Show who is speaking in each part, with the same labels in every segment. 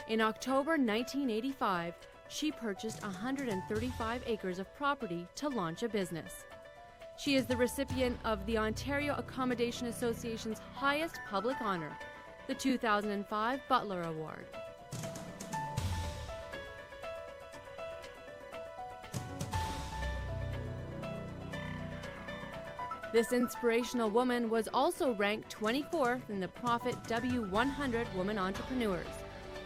Speaker 1: In October 1985, she purchased 135 acres of property to launch a business. She is the recipient of the Ontario Accommodation Association's highest public honor, the 2005 Butler Award. This inspirational woman was also ranked 24th in the Profit W100 Women Entrepreneurs.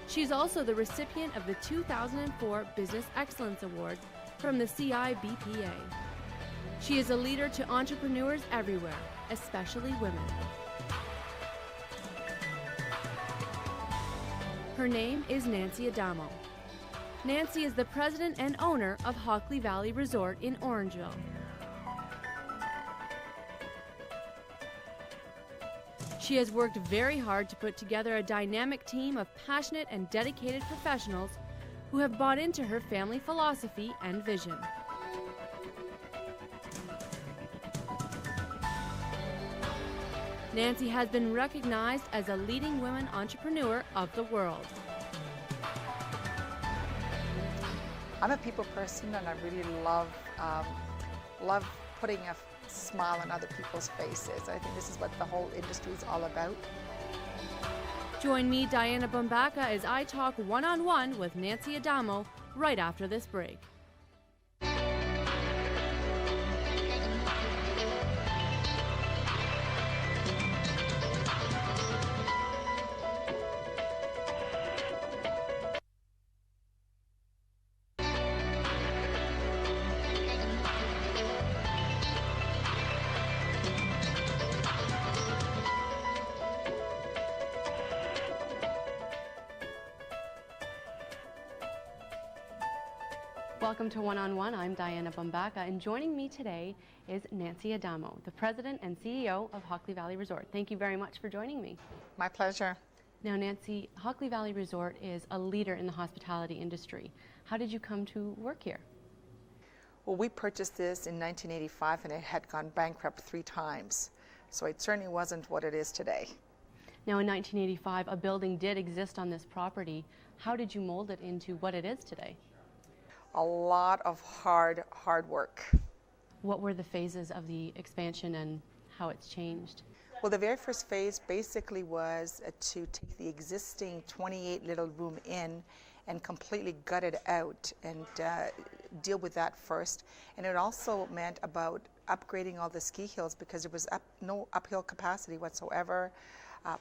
Speaker 1: She's also the recipient of the 2004 Business Excellence Award from the CIBPA. She is a leader to entrepreneurs everywhere, especially women. Her name is Nancy Adamo. Nancy is the president and owner of Hockley Valley Resort in Orangeville. She has worked very hard to put together a dynamic team of passionate and dedicated professionals who have bought into her family philosophy and vision. Nancy has been recognized as a leading women entrepreneur of the world.
Speaker 2: I'm a people person, and I really love putting a smile on other people's faces. I think this is what the whole industry is all about.
Speaker 1: Join me, Diana Bumbaca, as I talk one-on-one with Nancy Adamo right after this break. Welcome to One-on-One. I'm Diana Bumbaca, and joining me today is Nancy Adamo, the president and CEO of Hockley Valley Resort. Thank you very much for joining me.
Speaker 2: My pleasure.
Speaker 1: Now, Nancy, Hockley Valley Resort is a leader in the hospitality industry. How did you come to work here?
Speaker 2: Well, we purchased this in 1985, and it had gone bankrupt 3 times. So it certainly wasn't what it is today.
Speaker 1: Now, in 1985, a building did exist on this property. How did you mold it into what it is today?
Speaker 2: A lot of hard work.
Speaker 1: What were the phases of the expansion and how it's changed?
Speaker 2: Well, the very first phase basically was to take the existing 28 little room inn and completely gut it out and deal with that first. And it also meant about upgrading all the ski hills because there was no uphill capacity whatsoever.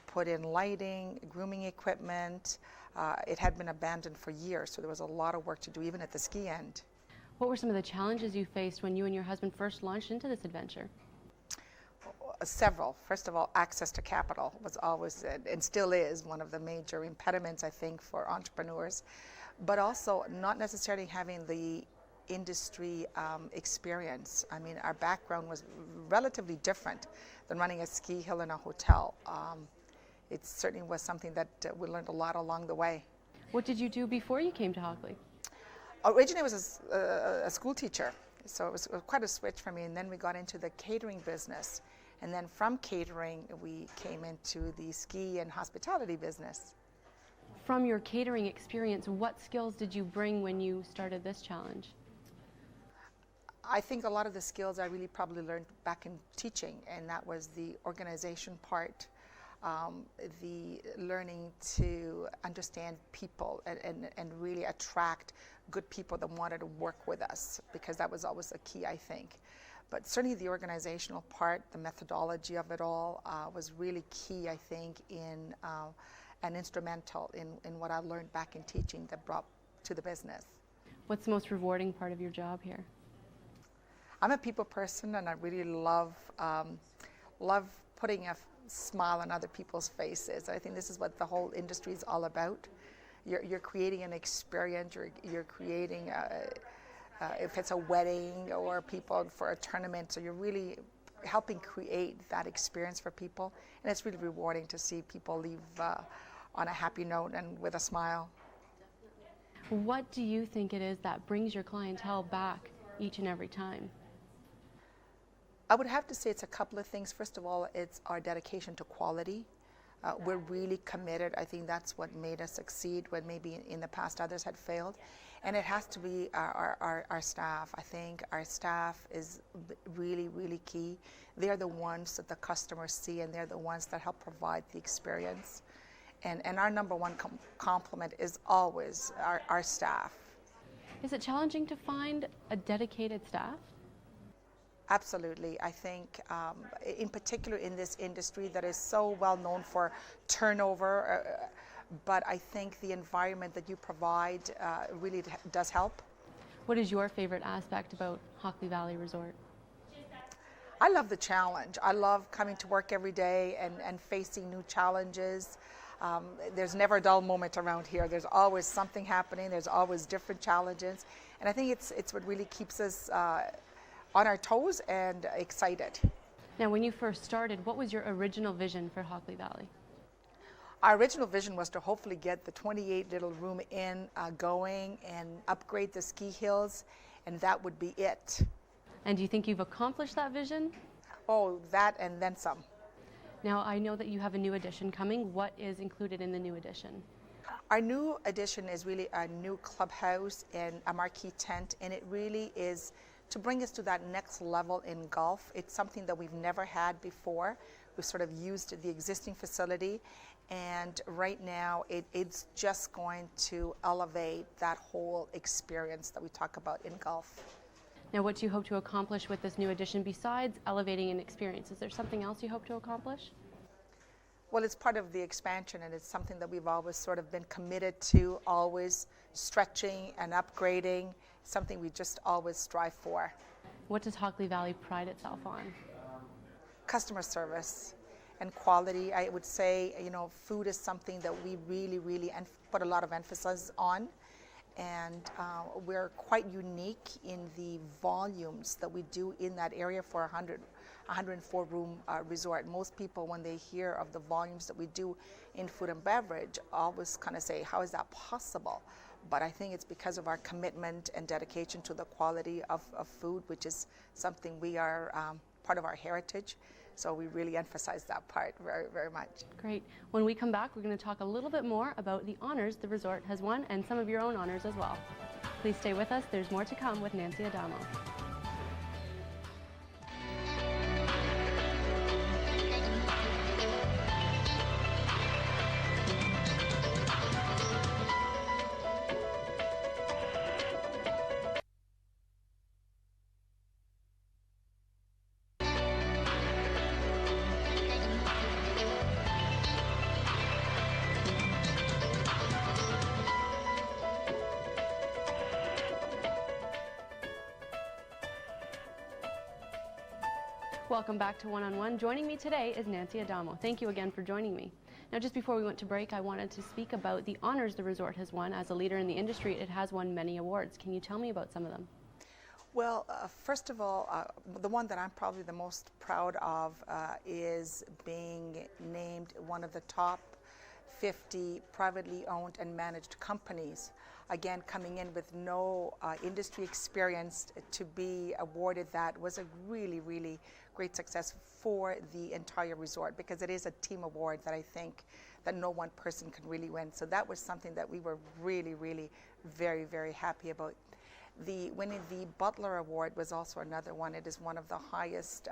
Speaker 2: Put in lighting, grooming equipment. It had been abandoned for years, so there was a lot of work to do even at the ski end.
Speaker 1: What were some of the challenges you faced when you and your husband first launched into this adventure?
Speaker 2: Several. First of all, access to capital was always, and still is, one of the major impediments, I think, for entrepreneurs. But also not necessarily having the industry experience. I mean, our background was relatively different than running a ski hill in a hotel. It certainly was something that we learned a lot along the way.
Speaker 1: What did you do before you came to Hockley?
Speaker 2: Originally, I was a school teacher, so it was quite a switch for me. And then we got into the catering business. And then from catering, we came into the ski and hospitality business.
Speaker 1: From your catering experience, what skills did you bring when you started this challenge?
Speaker 2: I think a lot of the skills I really probably learned back in teaching, and that was the organization part, the learning to understand people and really attract good people that wanted to work with us, because that was always a key, I think. But certainly the organizational part, the methodology of it all was really key, I think, in and instrumental in what I learned back in teaching that brought to the business.
Speaker 1: What's the most rewarding part of your job here?
Speaker 2: I'm a people person, and I really love putting a smile on other people's faces. I think this is what the whole industry is all about. You're creating an experience. You're creating if it's a wedding or people for a tournament. So you're really helping create that experience for people, and it's really rewarding to see people leave on a happy note and with a smile.
Speaker 1: What do you think it is that brings your clientele back each and every time?
Speaker 2: I would have to say it's a couple of things. First of all, it's our dedication to quality. We're really committed. I think that's what made us succeed when maybe in the past others had failed. And it has to be our staff. I think our staff is really, really key. They're the ones that the customers see, and they're the ones that help provide the experience. And our number one compliment is always our staff.
Speaker 1: Is it challenging to find a dedicated staff?
Speaker 2: Absolutely. I think in particular in this industry that is so well known for turnover, but I think the environment that you provide really does help.
Speaker 1: What is your favorite aspect about Hockley Valley Resort?
Speaker 2: I love the challenge. I love coming to work every day and facing new challenges. There's never a dull moment around here. There's always something happening. There's always different challenges. And I think it's what really keeps us on our toes and excited.
Speaker 1: Now, when you first started, what was your original vision for Hockley Valley?
Speaker 2: Our original vision was to hopefully get the 28 little room inn going and upgrade the ski hills, and that would be it.
Speaker 1: And do you think you've accomplished that vision?
Speaker 2: Oh, that and then some.
Speaker 1: Now, I know that you have a new addition coming. What is included in the new addition?
Speaker 2: Our new addition is really a new clubhouse and a marquee tent, and it really is to bring us to that next level in golf. It's something that we've never had before. We've sort of used the existing facility, and right now it's just going to elevate that whole experience that we talk about in golf.
Speaker 1: Now, what do you hope to accomplish with this new addition besides elevating an experience? Is there something else you hope to accomplish?
Speaker 2: Well, it's part of the expansion, and it's something that we've always sort of been committed to, always stretching and upgrading, something we just always strive for.
Speaker 1: What does Hockley Valley pride itself on?
Speaker 2: Customer service and quality. I would say, food is something that we really put a lot of emphasis on. And we're quite unique in the volumes that we do in that area for a 104 room resort. Most people, when they hear of the volumes that we do in food and beverage, always kind of say, how is that possible? But I think it's because of our commitment and dedication to the quality of food, which is something we are part of our heritage. So we really emphasize that part very, very much.
Speaker 1: Great. When we come back, we're going to talk a little bit more about the honors the resort has won and some of your own honors as well. Please stay with us. There's more to come with Nancy Adamo. Welcome back to One-on-One. Joining me today is Nancy Adamo. Thank you again for joining me. Now, just before we went to break, I wanted to speak about the honors the resort has won. As a leader in the industry, it has won many awards. Can you tell me about some of them?
Speaker 2: Well, first of all, the one that I'm probably the most proud of is being named one of the top 50 privately owned and managed companies. Again, coming in with no industry experience to be awarded that was a really great success for the entire resort, because it is a team award that I think that no one person can really win. So that was something that we were really very happy about. Winning the Butler Award was also another one. It is one of the highest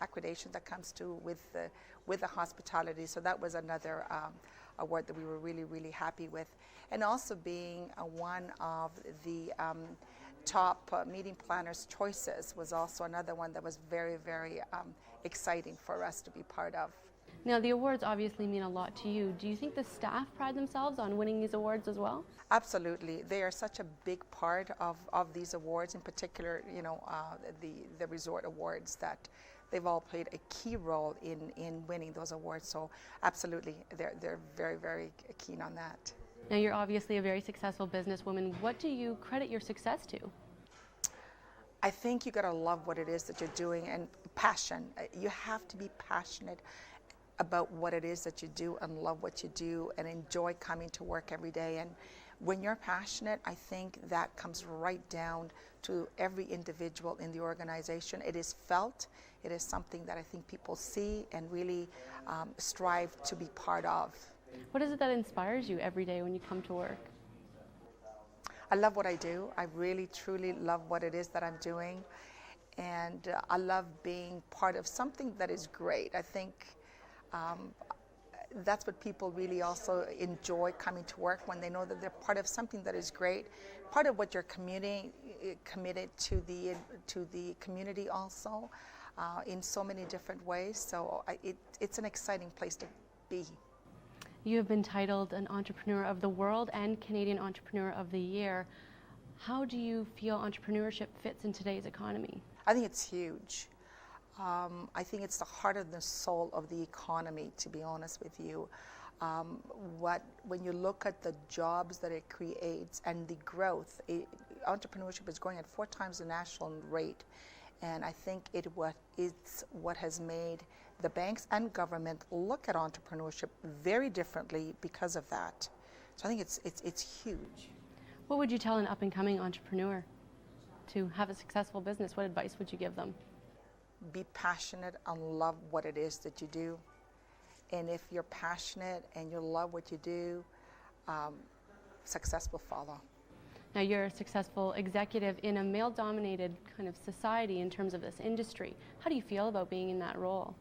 Speaker 2: accreditation that comes to with the hospitality. So that was another award that we were really happy with. And also being one of the top meeting planners choices was also another one that was very exciting for us to be part of.
Speaker 1: Now, the awards obviously mean a lot to you. Do you think the staff pride themselves on winning these awards as well?
Speaker 2: Absolutely. They are such a big part of these awards, in particular, the resort awards, that they've all played a key role in winning those awards. So absolutely, they're very keen on that.
Speaker 1: Now, you're obviously a very successful businesswoman. What do you credit your success to?
Speaker 2: I think you got to love what it is that you're doing, and passion. You have to be passionate about what it is that you do and love what you do and enjoy coming to work every day. And When you're passionate, I think that comes right down to every individual in the organization. It is felt. It is something that I think people see and really strive to be part of.
Speaker 1: What is it that inspires you every day when you come to work?
Speaker 2: I love what I do. I really, truly love what it is that I'm doing. And I love being part of something that is great. I think that's what people really also enjoy coming to work, when they know that they're part of something that is great, part of what you're committed to the community also in so many different ways. So it's an exciting place to be.
Speaker 1: You have been titled an Entrepreneur of the World and Canadian Entrepreneur of the Year. How do you feel entrepreneurship fits in today's economy?
Speaker 2: I think it's huge. I think it's the heart and the soul of the economy, to be honest with you. When you look at the jobs that it creates and the growth, entrepreneurship is growing at 4 times the national rate. And I think it's what has made the banks and government look at entrepreneurship very differently because of that. So I think it's huge.
Speaker 1: What would you tell an up-and-coming entrepreneur to have a successful business? What advice would you give them?
Speaker 2: Be passionate and love what it is that you do. And if you're passionate and you love what you do, success will follow.
Speaker 1: Now, you're a successful executive in a male-dominated kind of society in terms of this industry. How do you feel about being in that role?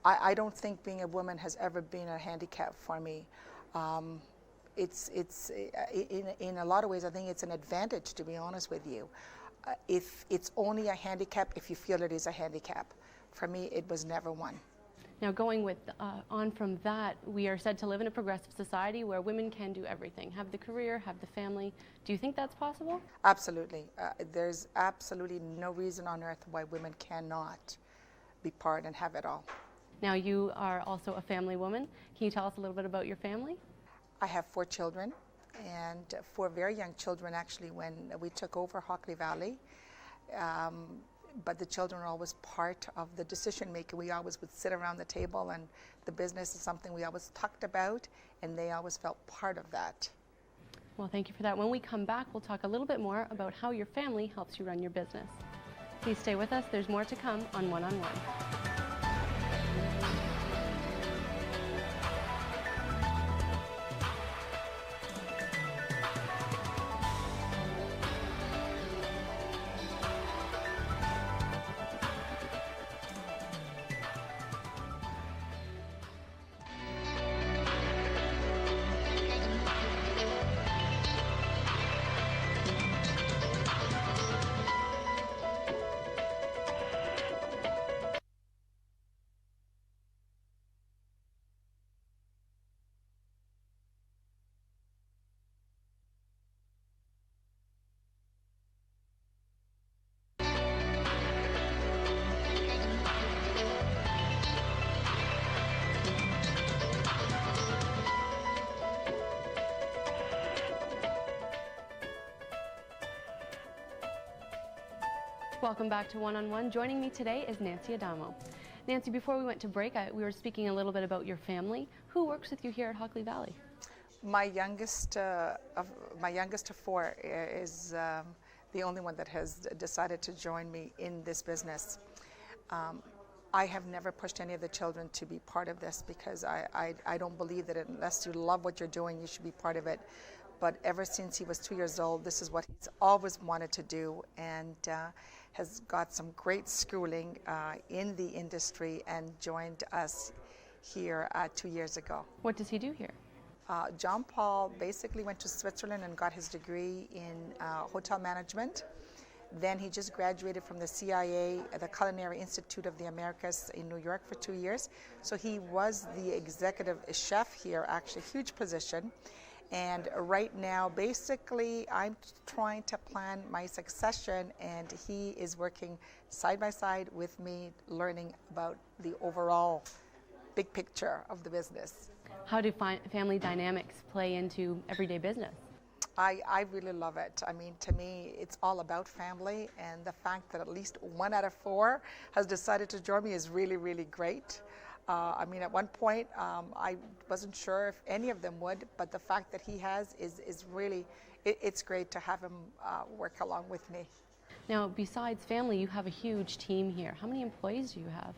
Speaker 2: I don't think being a woman has ever been a handicap for me. In a lot of ways, I think it's an advantage, to be honest with you. If it's only a handicap, if you feel it is a handicap. For me, it was never one.
Speaker 1: Now, going on from that, we are said to live in a progressive society where women can do everything, have the career, have the family. Do you think that's possible?
Speaker 2: Absolutely. There's absolutely no reason on earth why women cannot be part and have it all.
Speaker 1: Now, you are also a family woman. Can you tell us a little bit about your family?
Speaker 2: I have 4 children, and 4 very young children, actually, when we took over Hockley Valley. But the children are always part of the decision making. We always would sit around the table, and the business is something we always talked about, and they always felt part of that.
Speaker 1: Well, thank you for that. When we come back, we'll talk a little bit more about how your family helps you run your business. Please stay with us. There's more to come on One-on-One. Welcome back to One-on-One. Joining me today is Nancy Adamo. Nancy, before we went to break, we were speaking a little bit about your family. Who works with you here at Hockley Valley?
Speaker 2: My youngest of 4 is the only one that has decided to join me in this business. I have never pushed any of the children to be part of this, because I don't believe that unless you love what you're doing, you should be part of it. But ever since he was 2 years old, this is what he's always wanted to do, and has got some great schooling in the industry and joined us here 2 years ago.
Speaker 1: What does he do here?
Speaker 2: John Paul basically went to Switzerland and got his degree in hotel management. Then he just graduated from the CIA, the Culinary Institute of the Americas in New York, for 2 years. So he was the executive chef here, actually, huge position. And right now, basically, I'm trying to plan my succession, and he is working side by side with me, learning about the overall big picture of the business.
Speaker 1: How do family dynamics play into everyday business?
Speaker 2: I really love it. I mean, to me, it's all about family, and the fact that at least 1 out of 4 has decided to join me is really, really great. I mean, at one point, I wasn't sure if any of them would, but the fact that he has is really, it's great to have him work along with me.
Speaker 1: Now, besides family, you have a huge team here. How many employees do you have?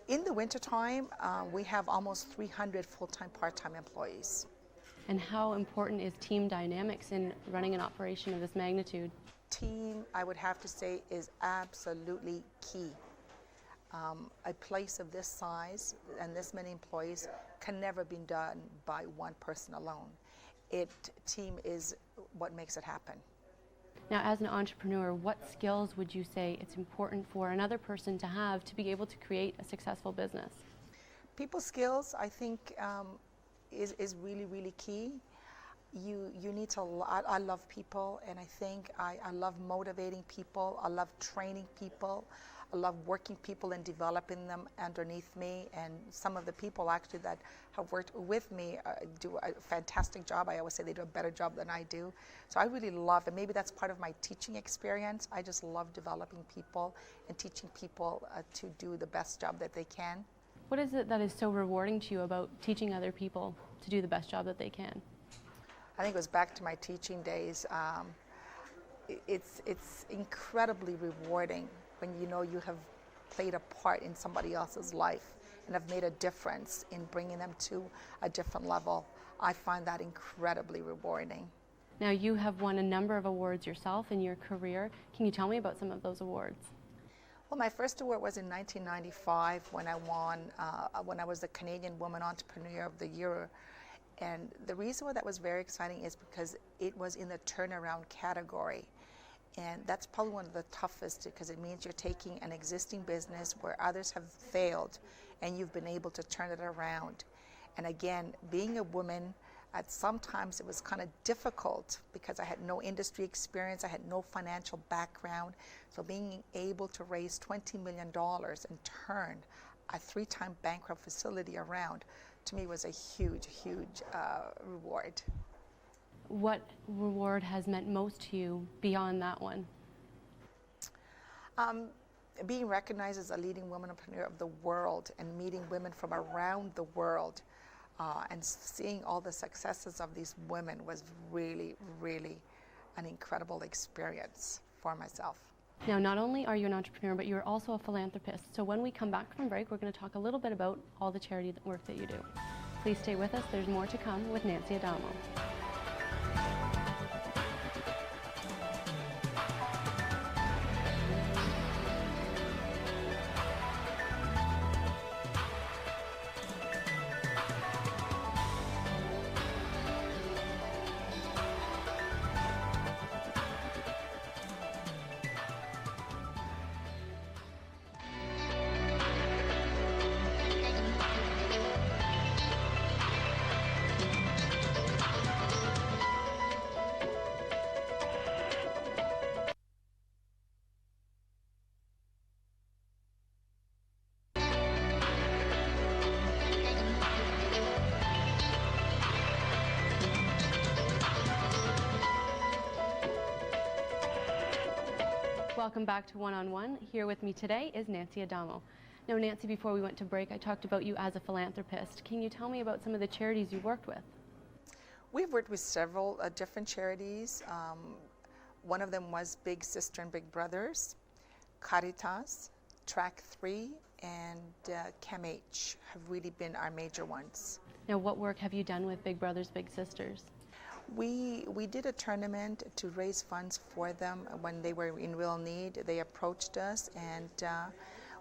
Speaker 2: In the wintertime, we have almost 300 full-time, part-time employees.
Speaker 1: And how important is team dynamics in running an operation of this magnitude?
Speaker 2: Team, I would have to say, is absolutely key. A place of this size and this many employees can never be done by one person alone. Team is what makes it happen.
Speaker 1: Now, as an entrepreneur, what skills would you say it's important for another person to have to be able to create a successful business?
Speaker 2: People skills, I think, is really, really key. You need to, I love people, and I think I love motivating people. I love training people. I love working people and developing them underneath me, and some of the people actually that have worked with me do a fantastic job. I always say they do a better job than I do. So I really love, and maybe that's part of my teaching experience. I just love developing people and teaching people to do the best job that they can.
Speaker 1: What is it that is so rewarding to you about teaching other people to do the best job that they can?
Speaker 2: I think it was back to my teaching days. It's incredibly rewarding when you know you have played a part in somebody else's life and have made a difference in bringing them to a different level. I find that incredibly rewarding.
Speaker 1: Now, you have won a number of awards yourself in your career. Can you tell me about some of those awards?
Speaker 2: Well, my first award was in 1995 when I won, when I was the Canadian Woman Entrepreneur of the Year. And the reason why that was very exciting is because it was in the turnaround category. And that's probably one of the toughest, because it means you're taking an existing business where others have failed and you've been able to turn it around. And again, being a woman, at sometimes it was kind of difficult because I had no industry experience, I had no financial background. So being able to raise $20 million and turn a 3-time bankrupt facility around, to me was a huge, huge reward.
Speaker 1: What reward has meant most to you beyond that one?
Speaker 2: Being recognized as a leading woman entrepreneur of the world and meeting women from around the world and seeing all the successes of these women was really, really an incredible experience for myself.
Speaker 1: Now, not only are you an entrepreneur, but you're also a philanthropist. So when we come back from break, we're going to talk a little bit about all the charity work that you do. Please stay with us. There's more to come with Nancy Adamo. Welcome back to One-on-One. Here with me today is Nancy Adamo. Now, Nancy, before we went to break, I talked about you as a philanthropist. Can you tell me about some of the charities you worked with?
Speaker 2: We've worked with several different charities. One of them was Big Sister and Big Brothers, Caritas, Track 3, and CAMH have really been our major ones.
Speaker 1: Now, what work have you done with Big Brothers, Big Sisters?
Speaker 2: We did a tournament to raise funds for them when they were in real need. They approached us, and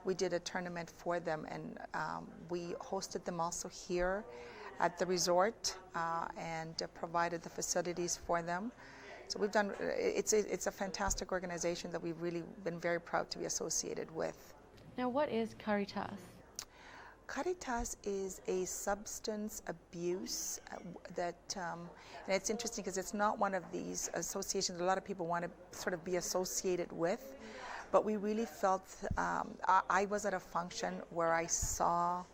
Speaker 2: we did a tournament for them, and we hosted them also here at the resort and provided the facilities for them. So we've done, it's a fantastic organization that we've really been very proud to be associated with.
Speaker 1: Now, what is Caritas?
Speaker 2: Caritas is a substance abuse that, and it's interesting because it's not one of these associations a lot of people want to sort of be associated with, but we really felt, I was at a function where I saw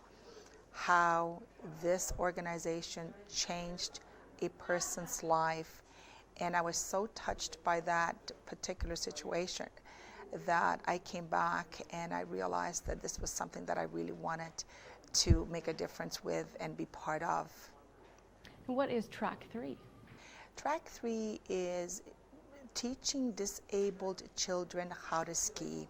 Speaker 2: how this organization changed a person's life, and I was so touched by that particular situation that I came back and I realized that this was something that I really wanted to make a difference with and be part of.
Speaker 1: What is Track 3?
Speaker 2: Track 3 is teaching disabled children how to ski.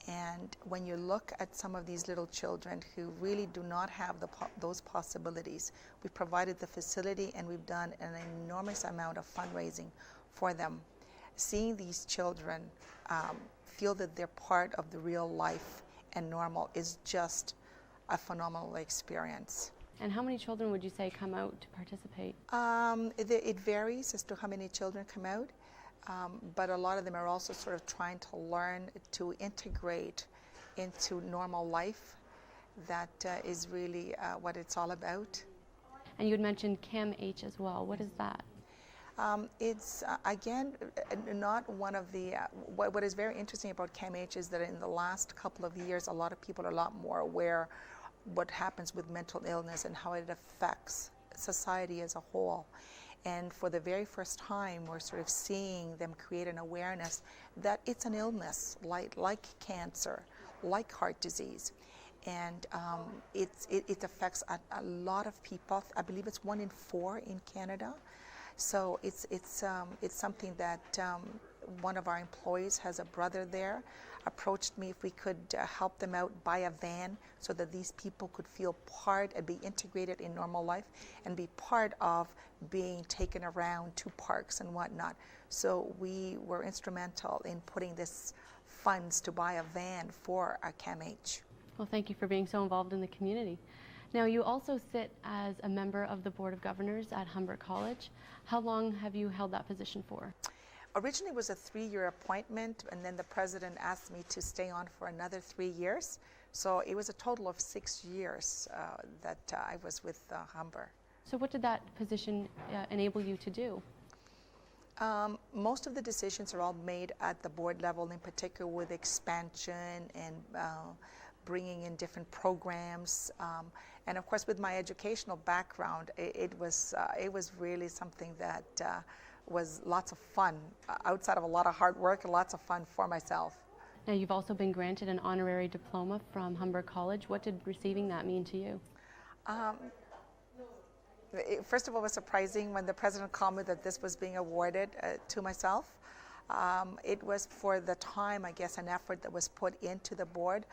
Speaker 2: And when you look at some of these little children who really do not have those possibilities, we've provided the facility and we've done an enormous amount of fundraising for them. Seeing these children feel that they're part of the real life and normal is just a phenomenal experience.
Speaker 1: And how many children would you say come out to participate?
Speaker 2: It varies as to how many children come out. But a lot of them are also sort of trying to learn to integrate into normal life. That is really what it's all about.
Speaker 1: And you had mentioned CAMH as well. What is that?
Speaker 2: It's, again, not one of the, what is very interesting about CAMH is that in the last couple of years, a lot of people are a lot more aware what happens with mental illness and how it affects society as a whole. And for the very first time, we're sort of seeing them create an awareness that it's an illness like cancer, like heart disease. And it affects a lot of people. I believe it's 1 in 4 in Canada. So it's something that one of our employees has a brother there, approached me if we could help them out, buy a van so that these people could feel part and be integrated in normal life and be part of being taken around to parks and whatnot. So we were instrumental in putting this funds to buy a van for a CAMH.
Speaker 1: Well, thank you for being so involved in the community. Now, you also sit as a member of the Board of Governors at Humber College. How long have you held that position for?
Speaker 2: Originally it was a 3-year appointment, and then the president asked me to stay on for another 3 years. So it was a total of 6 years that I was with Humber.
Speaker 1: So what did that position enable you to do?
Speaker 2: Most of the decisions are all made at the board level, in particular with expansion and bringing in different programs. And of course, with my educational background, it was really something that was lots of fun, outside of a lot of hard work and lots of fun for myself.
Speaker 1: Now, you've also been granted an honorary diploma from Humber College. What did receiving that mean to you?
Speaker 2: First of all, it was surprising when the president called me that this was being awarded to myself. It was for the time, I guess, and effort that was put into the board.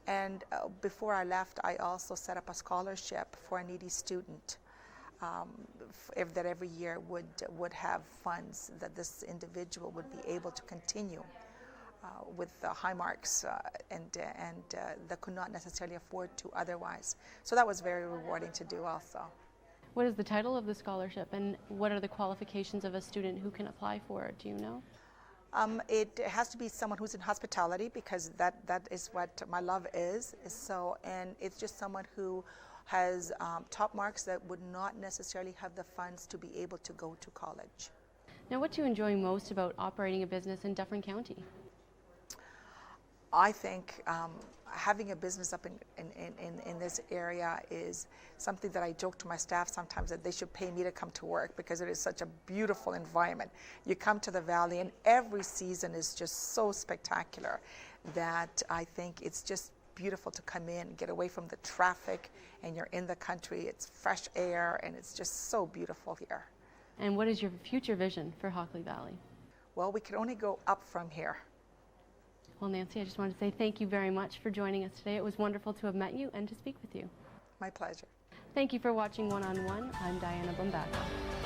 Speaker 2: And before I left, I also set up a scholarship for a needy student that every year would have funds that this individual would be able to continue with high marks and that could not necessarily afford to otherwise. So that was very rewarding to do also.
Speaker 1: What is the title of the scholarship, and what are the qualifications of a student who can apply for it? Do you know?
Speaker 2: It has to be someone who's in hospitality, because that is what my love is. So, and it's just someone who has top marks that would not necessarily have the funds to be able to go to college.
Speaker 1: Now, what do you enjoy most about operating a business in Dufferin County?
Speaker 2: I think having a business up in this area is something that I joke to my staff sometimes that they should pay me to come to work, because it is such a beautiful environment. You come to the valley and every season is just so spectacular that I think it's just beautiful to come in, get away from the traffic, and you're in the country. It's fresh air and it's just so beautiful here.
Speaker 1: And what is your future vision for Hockley Valley?
Speaker 2: Well, we can only go up from here.
Speaker 1: Well, Nancy, I just wanted to say thank you very much for joining us today. It was wonderful to have met you and to speak with you.
Speaker 2: My pleasure.
Speaker 1: Thank you for watching One on One. I'm Diana Bumbaca.